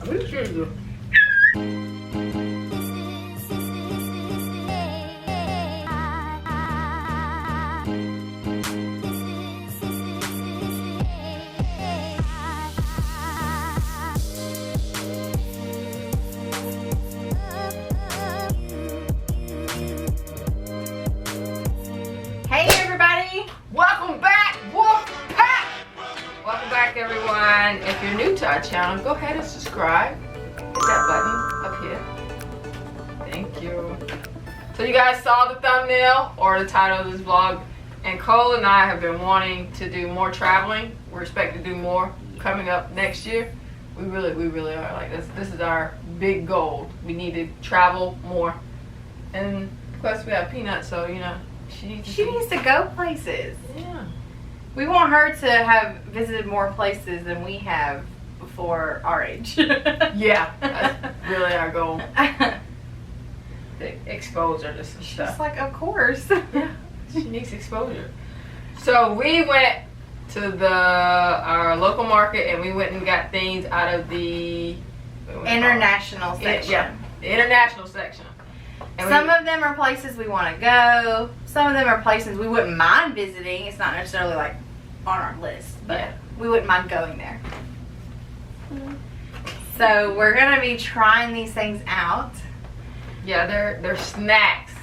We should do. Hey everybody! Welcome back, Wolf Pack! Welcome back, everyone. If you're new to our channel, go ahead and subscribe. Hit that button up here. Thank you. So you guys saw the thumbnail or the title of this vlog, and Cole and I have been wanting to do more traveling. We're expecting to do more coming up next year. We really are. Like this is our big goal. We need to travel more. And of course we have Peanut, so you know. She needs to go places. Yeah. We want her to have visited more places than we have before our age. Yeah, that's really our goal. To expose her to some She's stuff. like, of course. Yeah, she needs exposure. So we went to our local market and we went and got things out of the International section. Yeah, the international section. And Some of them are places we want to go. Some of them are places we wouldn't mind visiting. It's not necessarily like on our list, but Yeah. we wouldn't mind going there. So we're gonna be trying these things out. Yeah, they're snacks.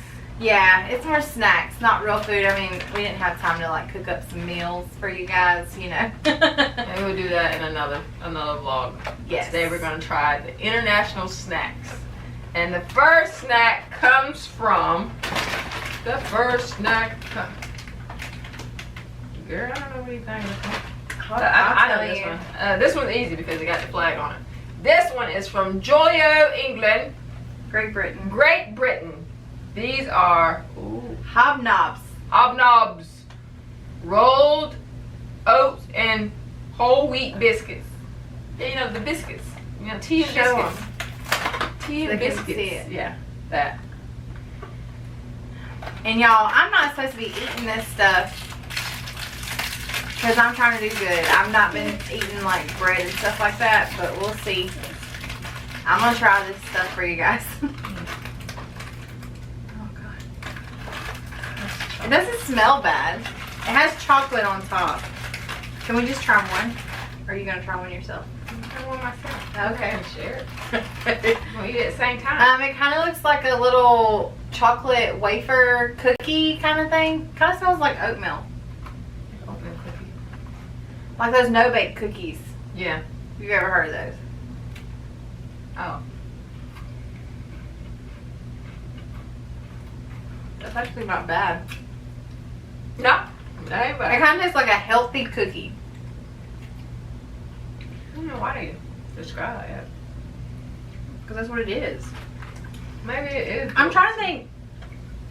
Yeah, it's more snacks, not real food. I mean, we didn't have time to like cook up some meals for you guys, you know. And we'll do that in another vlog. Yes. Today we're gonna try the international snacks. And the first snack comes from Girl, I don't know what you think. I know this one. This one's easy because it got the flag on it. This one is from Jolio, England. Great Britain. Great Britain. These are Hob Knobs. Hob Knobs, rolled oats and whole wheat biscuits. Yeah, you know the biscuits. You know, tea and Show biscuits. Tea and They can biscuits. see it. Yeah, that. And y'all, I'm not supposed to be eating this stuff because I'm trying to do good. I've not been eating like bread and stuff like that, but we'll see. I'm gonna try this stuff for you guys. Oh god. It doesn't smell bad. It has chocolate on top. Can we just try one? Or are you gonna try one yourself? I want myself. Okay. Share it. We'll eat it at the same time. It kind of looks like a little chocolate wafer cookie kind of thing. Kind of smells like oatmeal. Open a cookie. Like those no-bake cookies. Yeah. You've ever heard of those? Oh. That's actually not bad. No. That ain't It bad. kind of tastes like a healthy cookie. I don't know why you describe it. Because that's what it is. Maybe it is. I'm trying to think.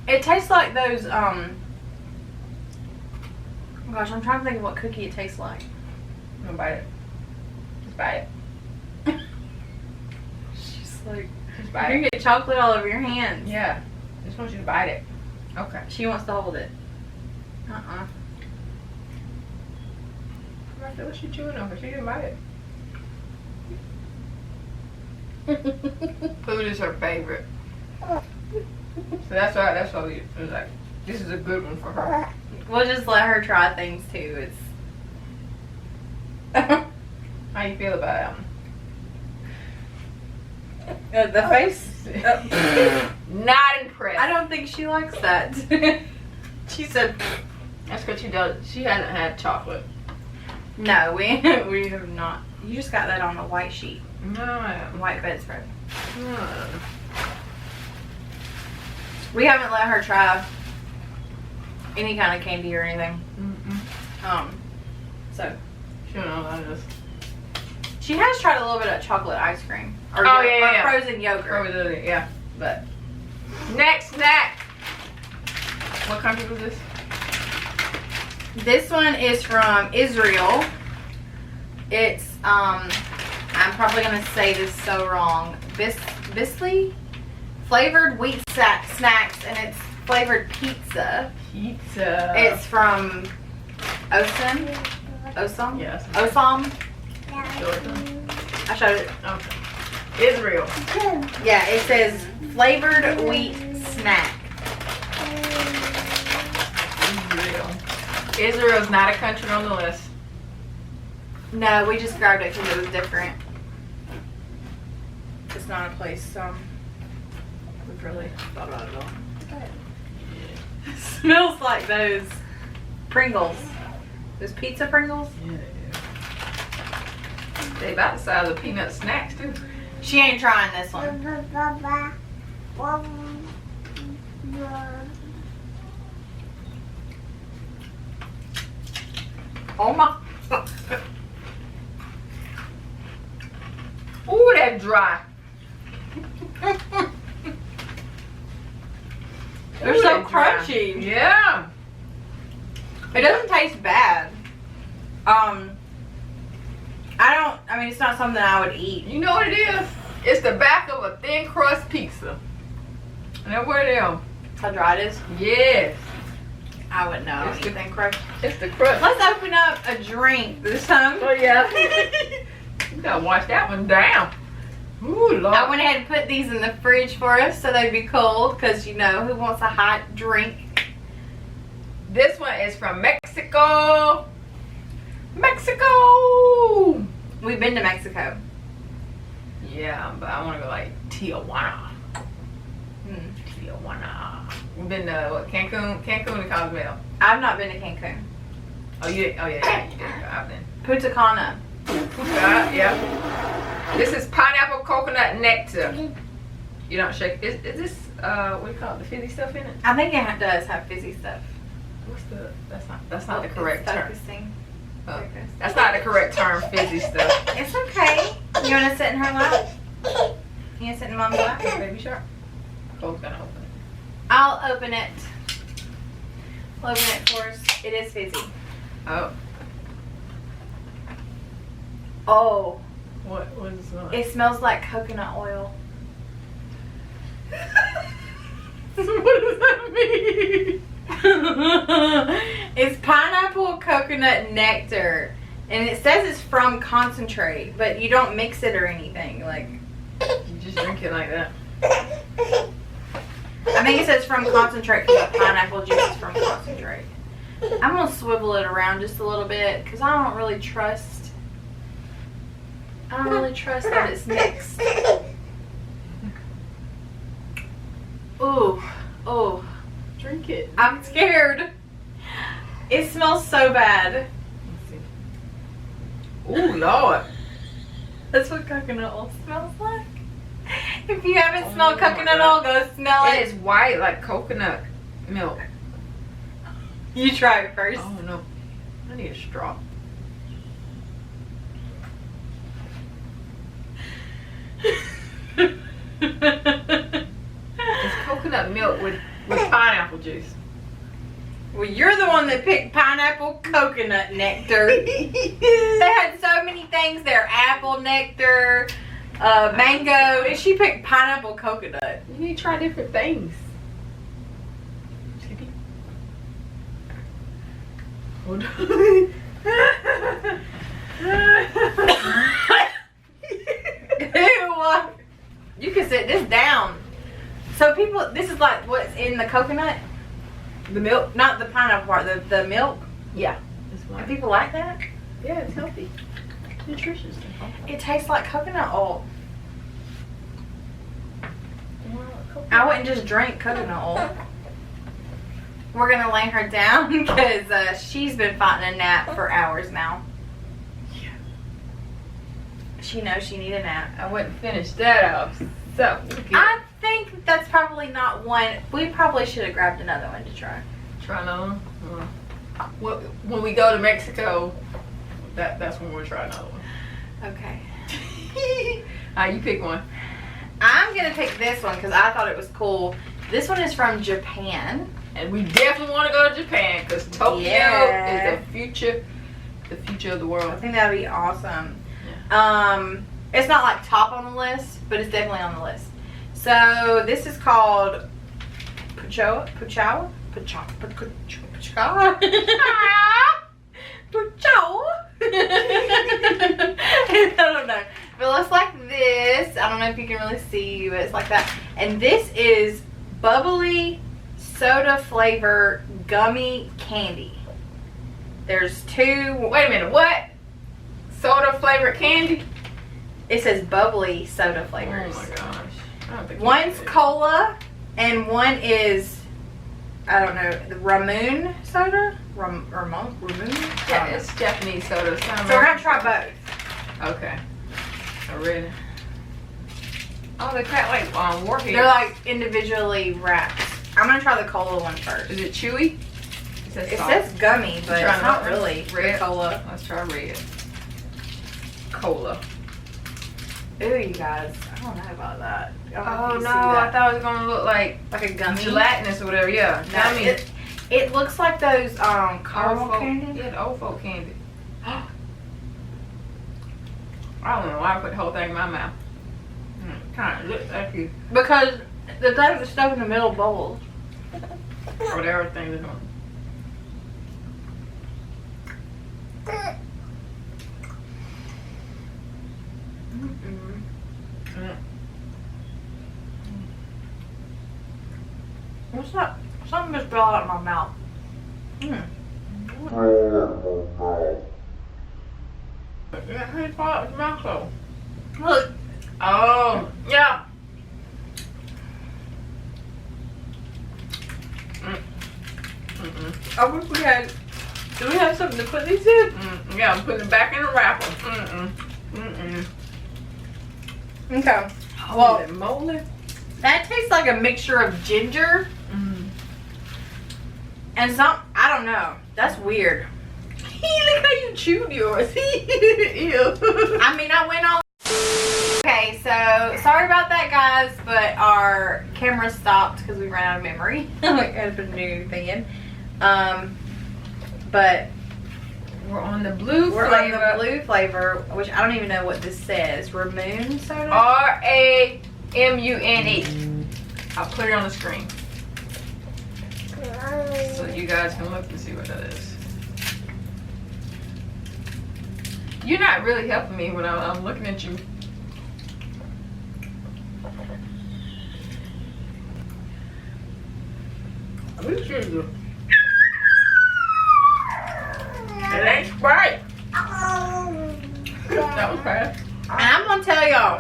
It tastes like those, oh gosh, I'm trying to think of what cookie it tastes like. I'm gonna bite it. Just bite it. She's like, Just you're bite going it. to get chocolate all over your hands. Yeah. Just want you to bite it. Okay. She wants to hold it. What's she chewing on? She didn't bite it. Food is her favorite. So that's why we was like, this is a good one for her. We'll just let her try things too. How you feel about It's the face. Not impressed. I don't think she likes that. She said, That's because she hasn't had chocolate. no, we have not. You just got that on a white sheet. No, I haven't. White bedspread. No. We haven't let her try any kind of candy or anything. So She don't know what that is. she has tried a little bit of chocolate ice cream. Or, Oh, yeah. frozen yogurt. Probably, yeah. But next snack. What country was this? This one is from Israel. It's I'm probably gonna say this so wrong. Bisli flavored wheat snacks, and it's flavored pizza. Pizza. It's from Osen. Osam? Yes. Osam? Show it to them. I showed it. Okay. Israel. Yeah, it says flavored wheat snack. Israel's not a country on the list. No, we just grabbed it because it was different. It's not a place, so we really thought about it all. It smells like those Pringles. Those pizza Pringles. Yeah, they about the size of peanut snacks too. She ain't trying this one. Oh my. Ooh, that's dry. They're Ooh, so that's dry. crunchy. Yeah. It doesn't taste bad. I mean, it's not something I would eat. You know what it is? It's the back of a thin crust pizza. And that's what it is. That's how dry it is. Yes. I wouldn't know. It's the- Anything crushed. It's the crust. Let's open up a drink this time. Oh yeah. You gotta wash that one down. Ooh, Lord. I went ahead and put these in the fridge for us so they'd be cold because, you know, who wants a hot drink? This one is from Mexico. Mexico. We've been to Mexico. Yeah, but I want to go like Tijuana. Hmm. Tijuana. We've been to what, Cancun and Cozumel. I've not been to Cancun. Oh, you did? Oh, yeah, you did. I've been. Punta Cana. Yeah. This is pineapple coconut nectar. You don't shake. Is this what do you call it? The fizzy stuff in it? I think it does have fizzy stuff. What's the? That's not the correct It's term. focusing. Oh, that's not the correct term. Fizzy stuff. It's okay. You want to sit in her lap? You want to sit in Mom's lap? Baby shark. Cole's gonna open it. I'll open it. I'll open it for us. It is fizzy. Oh. Oh, What is this one? it smells like coconut oil. What does that mean? It's pineapple coconut nectar. And it says it's from concentrate, but you don't mix it or anything. Like, You just drink it like that. I think it says from concentrate because the pineapple juice is from concentrate. I'm going to swivel it around just a little bit because I don't really trust that it's mixed. Ooh, oh, Drink it. I'm scared. It smells so bad. Let's see. Ooh, Lord. That's what coconut oil smells like. If you haven't Oh smelled my coconut God. oil, go smell It it. is white like coconut milk. You try it first. Oh no. I need a straw. It's coconut milk with pineapple juice. Well, you're the one that picked pineapple coconut nectar. They had so many things there. Apple nectar, mango. And she picked pineapple coconut. You need to try different things. Chippy. Hold on. Ew. You can sit this down. So people, this is like what's in the coconut? The milk? Not the pineapple part, the milk. Yeah. It's Do white. people like that? Yeah, it's healthy. Nutritious. It tastes like coconut oil. I wouldn't just drink coconut oil. We're gonna lay her down because she's been fighting a nap for hours now. Yeah. She knows she needs a nap. I wouldn't finish that off. So, I think that's probably not one. We probably should have grabbed another one to try. try another one. When we go to Mexico, that's when we'll try another one. Okay. Alright, you pick one. I'm gonna pick this one because I thought it was cool. This one is from Japan. And we definitely want to go to Japan because Tokyo Yeah. is the future of the I world. think that'd be awesome. It's not like top on the list, but it's definitely on the list. So this is called Puchoa. Puchoa. don't know if you can really see, but it's like that. And this is bubbly soda flavor gummy candy. There's two. Wait a minute, what? Soda flavored candy? It says bubbly soda flavors. Oh my gosh. I don't think One's cola and one is, I don't know, the Ramune soda? Ramune? Yeah, it's Japanese soda. So we're going to try both. Okay. I read it. Oh, they cut like warheads. They're like individually wrapped. I'm going to try the cola one first. Is it chewy? It says gummy, but it's not really red cola. Let's try red. Cola. Ooh, you guys. I don't know about that. Oh no, I thought it was gonna look like a gummy. Gelatinous or whatever. Yeah, No, gummy. it looks like those caramel candy. Yeah, the old folk candy. I don't know why I put the whole thing in my mouth. Kind of looks like you. Because the thing that's stuck in the middle bowls. Or whatever thing is on. What's that? Something just fell out of my mouth. Yeah, how do you fall out of your mouth though? Look. Oh, yeah. I wish we had. Do we have something to put these in? Yeah, I'm putting it back in the wrapper. Okay. Holy moly. That tastes like a mixture of ginger and some. I don't know. That's weird. Look how you chewed yours. Ew. I mean, I went on. Okay, so sorry about that, guys, but our camera stopped because we ran out of memory. We had to put a new thing in. But we're on the blue we're flavor. on the blue flavor, which I don't even know what this says. Ramune soda? R-A-M-U-N-E. I'll put it on the screen so you guys can look and see what that is. You're not really helping me when I'm looking at you. It ain't Sprite. That was fast. And I'm gonna tell y'all,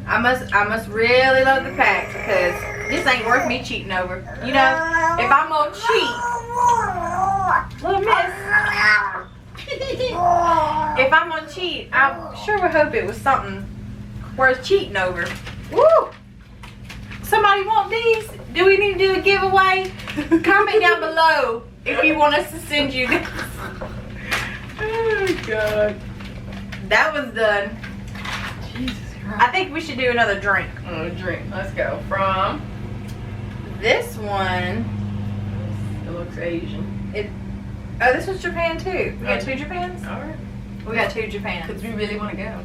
I must really love the pack because this ain't worth me cheating over. You know, if I'm gonna cheat, little miss. If I'm gonna cheat, I sure would hope it was something worth cheating over. Woo! Somebody want these? Do we need to do a giveaway? Comment down below if you want us to send you this. Oh God. That was done. Jesus Christ. I think we should do another drink. Drink. Let's go. From This one. it looks Asian. Oh, this was Japan too. We got two Japans? Alright. We got two Japans. Because we really want to go.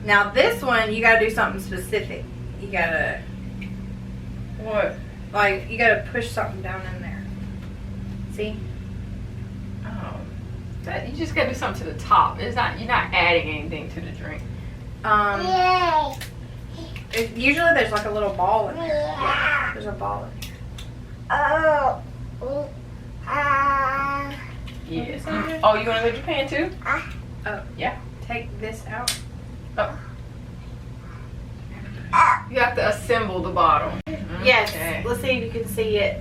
Now this one, you gotta do something specific. You gotta, What? like, you gotta push something down in there. See? Oh. That, you just gotta do something to the top. It's not, you're not adding anything to the drink. Usually there's like a little ball in there. Yeah, there's a ball in here. Yes. Oh, you want to go to Japan too? Oh, Yeah. take this out. Oh. You have to assemble the bottle. Yes. Okay. Let's see if you can see it.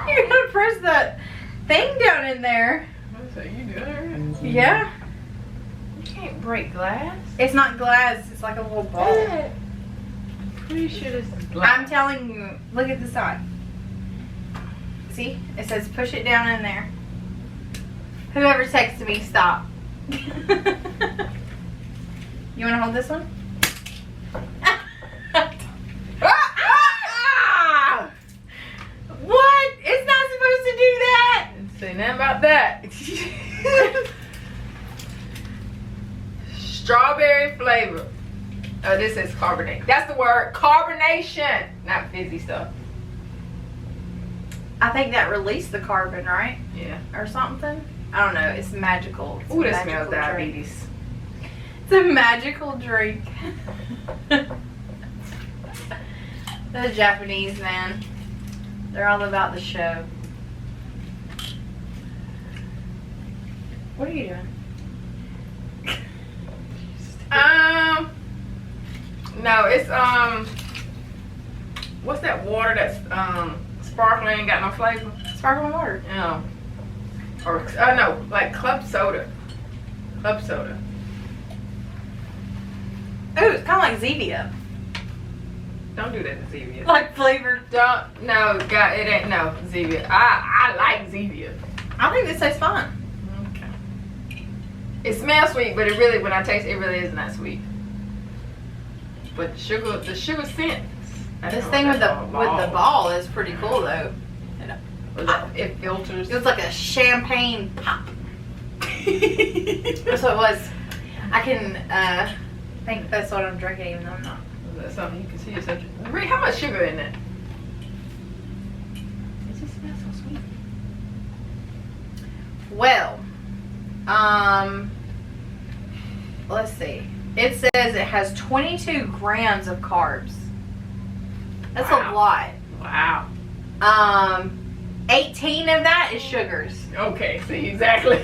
You're gonna press that thing down in there. So you do it. Yeah. You can't break glass. It's not glass. It's like a little ball. Pretty sure this is glass. I'm telling you. Look at the side. See? It says push it down in there. Whoever texted me, stop. You want to hold this one? What? It's not supposed to do that. Didn't say nothing about that. Strawberry flavor. Oh, this is carbonate. That's the word. Carbonation. Not fizzy stuff. I think that released the carbon, right? Yeah. Or something. I don't know. It's magical. It's Ooh, a that magical smells drink. diabetes. It's a magical drink. The Japanese, man. They're all about the show. What are you doing? No, it's what's that water that's sparkling, ain't got no flavor? Sparkling water. No. Or no, like club soda. Club soda. Ooh, it's kind of like Zevia. Don't do that to Zevia. Like flavored. Don't. No, God, it ain't no Zevia. I like Zevia. I think this tastes fine. Okay. It smells sweet, but it really, when I taste it, really isn't that sweet. But the sugar scent. This thing with the ball is pretty cool though. It filters. It was like a champagne pop. That's what it was. I can think that's what I'm drinking, even though I'm not. Is that something you can see yourself? Rick, how much sugar in it? It just smells so sweet. Well, let's see. It says it has 22 grams of carbs. That's a lot. Wow. 18 of that is sugars. Okay, see, exactly.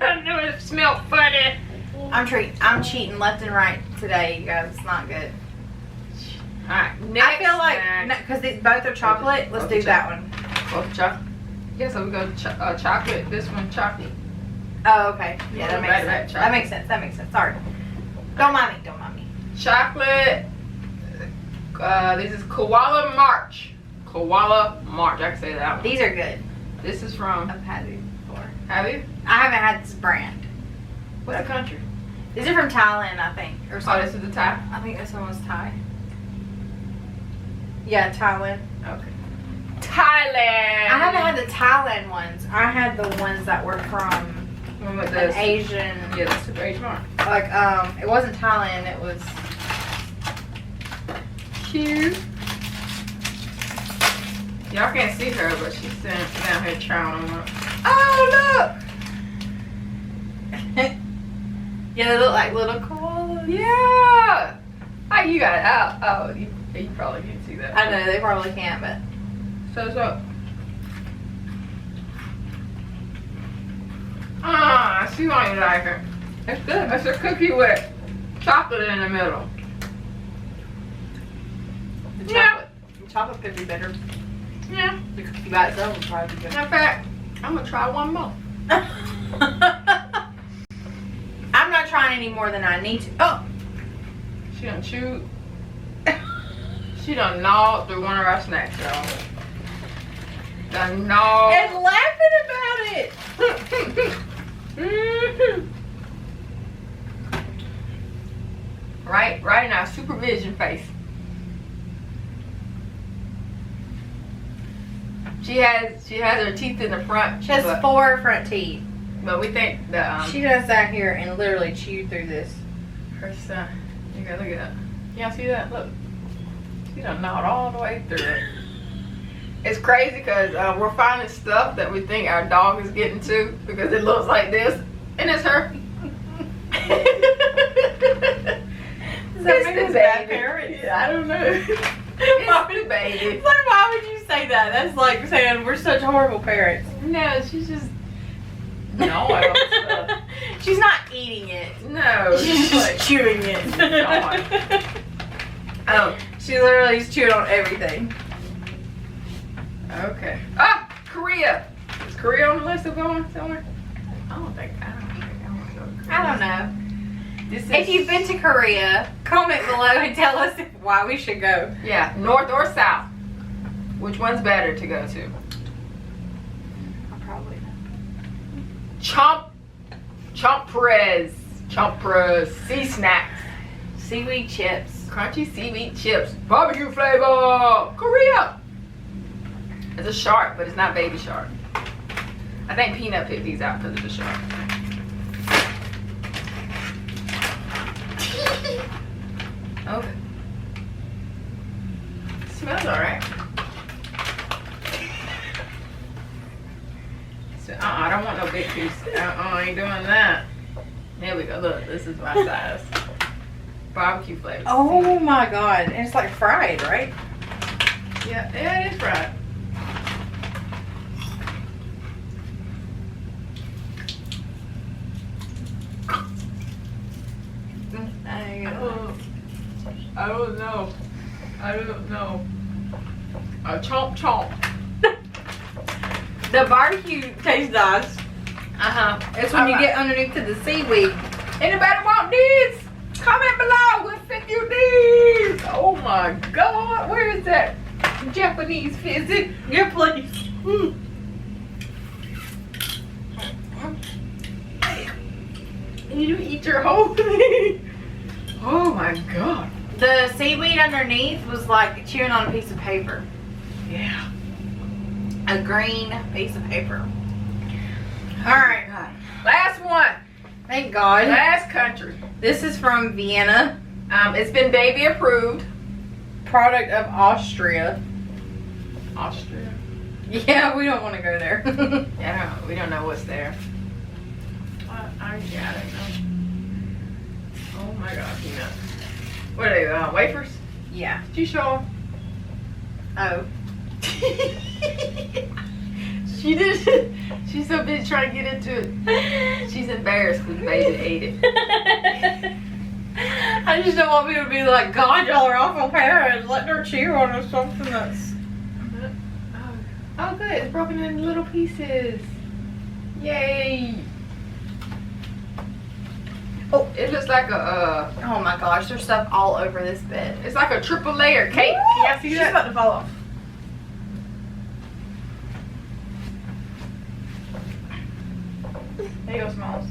I knew it smelled funny. I'm cheating left and right today, you guys. It's not good. Alright, next I feel like, snack. because these both are chocolate, let's do that one. Both chocolate. Yeah, so we go chocolate, this one chocolate. Oh, okay. Yeah, that makes Right, sense. right, That makes sense. That makes sense. Sorry. Don't mind me. Don't mind me. Chocolate. This is Koala March. Koala March. I can say that one. These are good. This is from. I've had these before. Have you? I haven't had this brand. What's the country? These are from Thailand, I think. Or Oh, something. this is the Thai. I think this one was Thai. Yeah, Thailand. Okay. Thailand. I haven't had the Thailand ones. I had the ones that were from One with an the Asian. Yeah, that's Super H Mark. Like, it wasn't Thailand. It was Cute. Y'all can't see her, but she's down here trying them up. Oh, look! yeah, they look like little koalas. Yeah! Oh, you got it out. Oh, you probably can't see that. I know they probably can't, but So. Ah, I see why you like it. it's good. It's a cookie with chocolate in the middle. The Yeah. chocolate could be better. Yeah. The cookie by itself would probably be good. In fact, I'm gonna try one more. I'm not trying any more than I need to. Oh, She done chewed. She done gnawed through one of our snacks, y'all. Done gnawed. and laughing about it. Right in our supervision face. She has her teeth in the front. She has 4 front teeth. But we think the She does that here and literally chewed through this. her son. You gotta look at that. Y'all see that? Look. She done gnawed all the way through it. It's crazy because we're finding stuff that we think our dog is getting to because it looks like this, and it's her. Does that It's make the us bad baby. parents? Yeah, I don't know. It's the baby. It's like, why would you say that? That's like saying we're such horrible parents. No, she's just gnawing stuff. She's not eating it. No, She's like, just chewing it. oh, She literally is chewing on everything. okay. Ah, Korea. Is Korea on the list of going somewhere? I don't think I want to go to Korea. I don't know. This is, If you've been to Korea, comment below and tell us why we should go. yeah, north or south. Which one's better to go to? I'll probably know. Chomprez, sea snacks, Seaweed chips. crunchy seaweed chips, barbecue flavor, Korea. It's a shark, but it's not baby shark. I think Peanut picked these out because of the shark. Okay. Smells alright. don't want no big piece. I ain't doing that. There we go. Look, this is my size. Barbecue flavor. Oh my god. And it's like fried, right? Yeah, it is fried. I don't know. I don't know. Chomp chomp. The barbecue tastes nice. It's when you get underneath to the seaweed. Anybody want these? Comment below. We'll send you these. Oh my god. Where is that Japanese visit? Yeah, please. You eat your whole thing. Oh my god. The seaweed underneath was like chewing on a piece of paper. Yeah. A green piece of paper. Alright. Last one. Thank God. Last country. This is from Vienna. It's been baby approved. Product of Austria. Austria. Yeah, we don't want to go there. Yeah, we don't know what's there. I don't know. Oh my god, peanut. What are they, wafers? Yeah. Did you show them? Oh. She did. She's so busy trying to get into it. She's embarrassed because baby ate it. I just don't want people to be like, God, y'all are awful parents. Let her chew on something that's... Oh good, it's broken into little pieces. Yay. Oh, it looks like a, Oh my gosh, there's stuff all over this bed. it's like a triple layer cake. Can y'all see She's that? about to fall off. There you go, Smalls.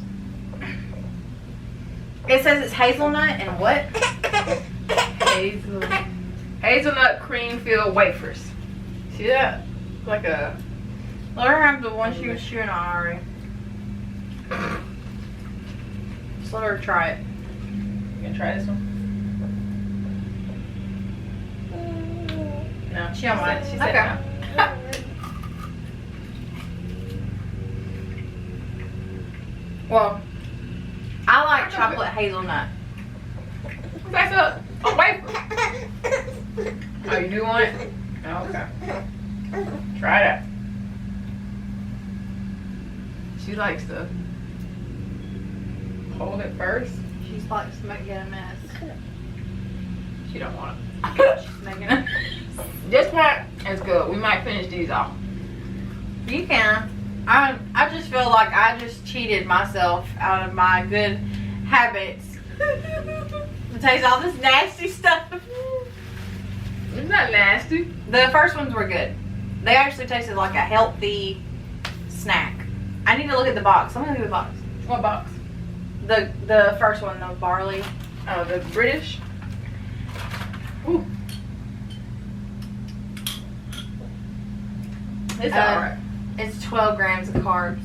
It says it's hazelnut and what? Hazelnut cream filled wafers. See that? Like a... Let her have the one she was chewing on already. Just let her try it. You gonna try this one? No. She don't want it. She said Okay. no. Well, I like chocolate hazelnut. That's a wafer. Oh, you do want it? Oh, okay. Try that. She likes to hold it first. She's like making a mess. She don't want it. She's making a mess. This one is good. We might finish these off. You can. I just feel like I just cheated myself out of my good habits to taste all this nasty stuff. It's not nasty. The first ones were good. They actually tasted like a healthy snack. I need to look at the box. I'm gonna look at the box. What box? The first one, the barley. Oh, the British. Ooh. It's alright. It's 12 grams of carbs.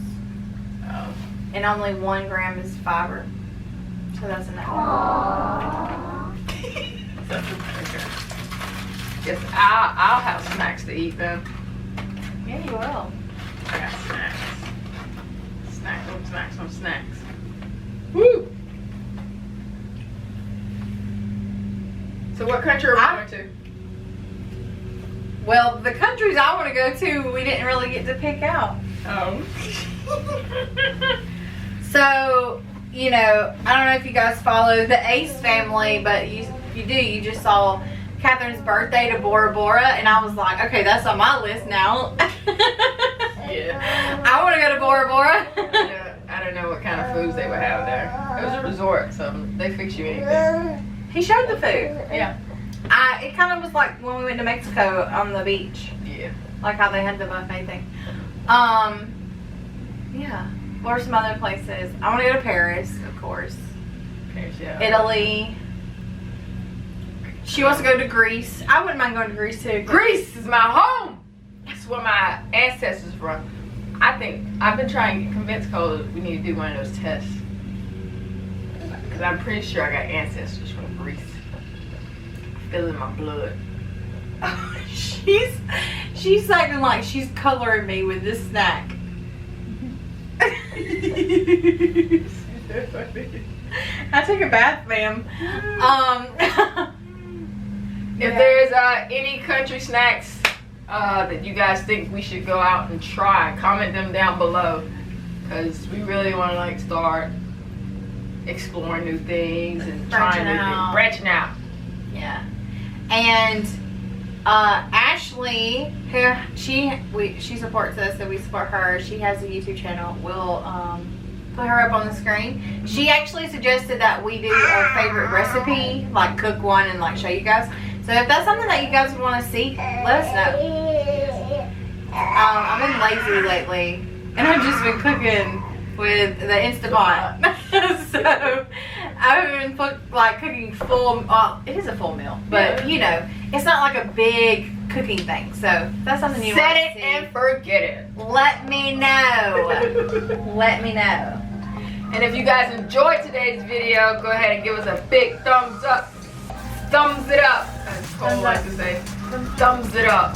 Oh. And only 1 gram is fiber. So that's enough. Yes, I'll have snacks to eat then. Yeah, you will. I got snacks. Snacks. Woo! So what country are we going to? Well, the countries I want to go to, we didn't really get to pick out. Oh. So, you know, I don't know if you guys follow the Ace family, but you do. You just saw Catherine's birthday to Bora Bora, and I was like, okay, that's on my list now. Yeah. I want to go to Bora Bora. I don't know what kind of foods they would have there. It was a resort, so they fix you anything. He showed the food. Yeah. It kind of was like when we went to Mexico on the beach. Yeah. Like how they had the buffet thing. Yeah. What are some other places? I want to go to Paris, of course. Paris, yeah. Italy. She wants to go to Greece. I wouldn't mind going to Greece too. Greece is my home. That's where my ancestors from. I think I've been trying to convince Cole that we need to do one of those tests. Because I'm pretty sure I got ancestors from Greece. I feel it in my blood. She's acting like she's coloring me with this snack. I took a bath, ma'am. If there's any country snacks that you guys think we should go out and try, comment them down below, because we really want to like start exploring new things and trying new things, branching out. Yeah. And Ashley, here she supports us, so we support her. She has a YouTube channel. We'll put her up on the screen. She actually suggested that we do a favorite recipe, like cook one and like show you guys. So if that's something that you guys want to see, let us know. I've been lazy lately, and I've just been cooking with the Instapot. So I've been cooking full. It is a full meal, but you know, it's not like a big cooking thing. So if that's something you set want it to see, and forget it. let me know. Let me know. And if you guys enjoyed today's video, go ahead and give us a big thumbs up. Thumbs it up, as Cole likes to say. Thumbs it up.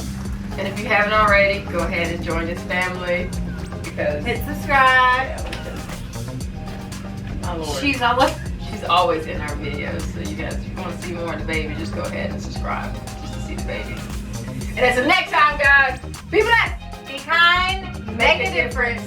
And if you haven't already, go ahead and join this family. Because Hit subscribe. my Lord, She's always. she's always in our videos. So you guys, if you want to see more of the baby, just go ahead and subscribe just to see the baby. And until next time, guys, be blessed. Be kind. Make a difference.